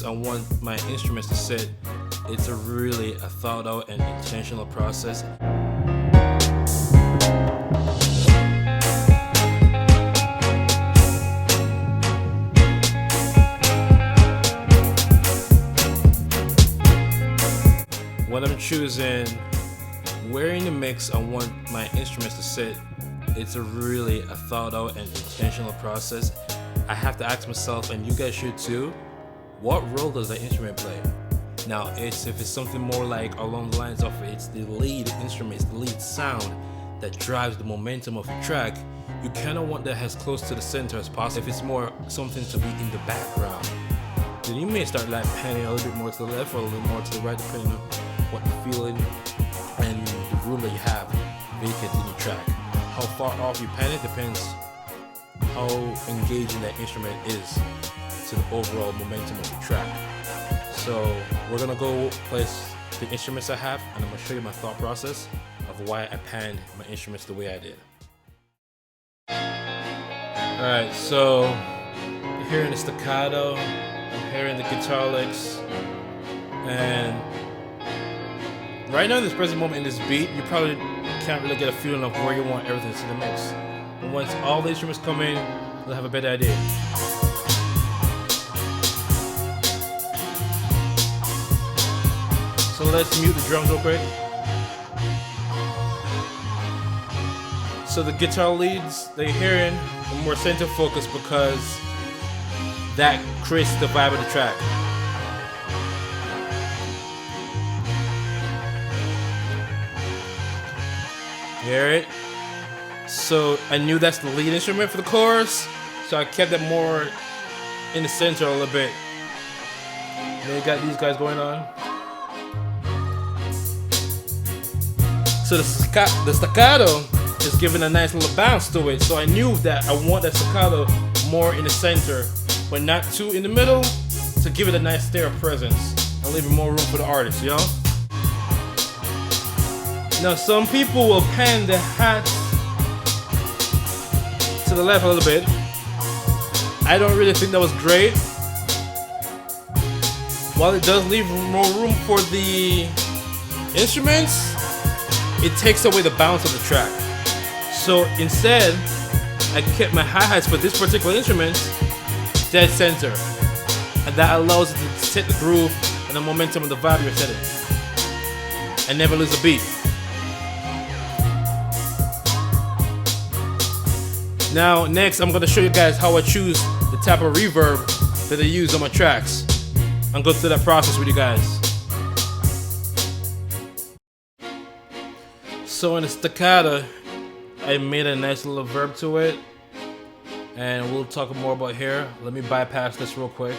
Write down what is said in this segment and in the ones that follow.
I want my instruments to sit, it's really a thought out and intentional process. When I'm choosing where in the mix I want my instruments to sit, it's really a thought out and intentional process. I have to ask myself, and you guys should too, what role does the instrument play? Now, if it's something more like along the lines of it's the lead instrument, it's the lead sound that drives the momentum of the track, you kind of want that as close to the center as possible. If it's more something to be in the background, then you may start like panning a little bit more to the left or a little more to the right, depending on what you're feeling and the room that you have vacant in your track. How far off you pan it depends how engaging that instrument is to the overall momentum of the track. So we're gonna go place the instruments I have, and I'm gonna show you my thought process of why I panned my instruments the way I did. Alright, so you're hearing the staccato, I'm hearing the guitar licks, and right now in this present moment in this beat, you probably can't really get a feeling of where you want everything to the mix. But once all the instruments come in, you'll have a better idea. So let's mute the drums real quick. So the guitar leads that you're hearing are more center focused because that creates the vibe of the track. Hear it? So I knew that's the lead instrument for the chorus, so I kept it more in the center a little bit. And then you got these guys going on. So the staccato is giving a nice little bounce to it, so I knew that I want that staccato more in the center, but not too in the middle, to give it a nice stereo presence and leave more room for the artist, you know? Now some people will pan the hats to the left a little bit. I don't really think that was great. While it does leave more room for the instruments, it takes away the bounce of the track. So instead, I kept my hi-hats for this particular instrument dead center. And that allows it to set the groove and the momentum and the vibe you're setting. And never lose a beat. Now, next, I'm gonna show you guys how I choose the type of reverb that I use on my tracks. I'm going through that process with you guys. So in the staccato, I made a nice little verb to it, and we'll talk more about here. Let me bypass this real quick.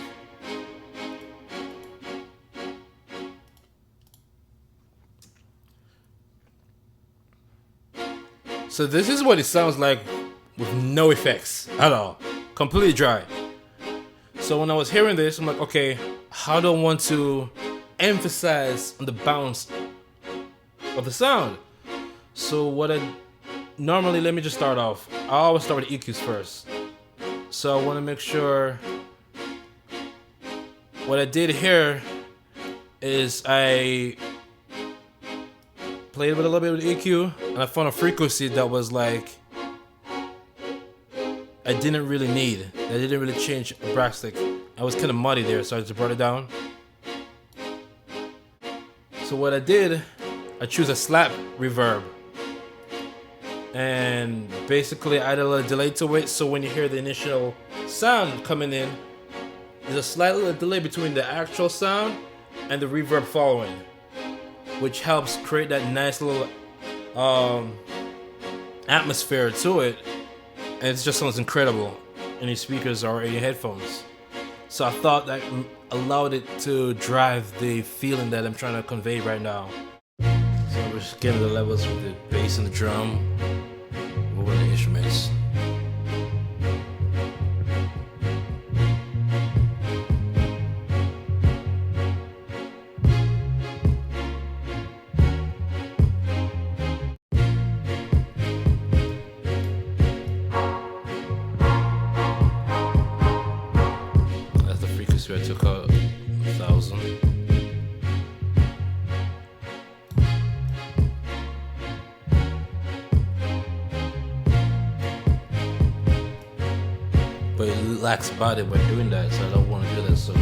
So this is what it sounds like with no effects at all, completely dry. So when I was hearing this, I'm like, okay, how do I want to emphasize on the bounce of the sound? So let me just start off. I always start with EQs first. So I want to make sure what I did here is I played with a little bit with EQ, and I found a frequency that was like I didn't really need. I didn't really change drastic. I was kind of muddy there, so I just brought it down. So what I did, I choose a slap reverb. And basically I added a little delay to it, so when you hear the initial sound coming in, there's a slight little delay between the actual sound and the reverb following, which helps create that nice little atmosphere to it. And it just sounds incredible in your speakers or in your headphones. So I thought that allowed it to drive the feeling that I'm trying to convey right now. So we're just getting the levels with the bass and the drum over the instruments. I took out lax about it when doing that, so I don't want to do that. So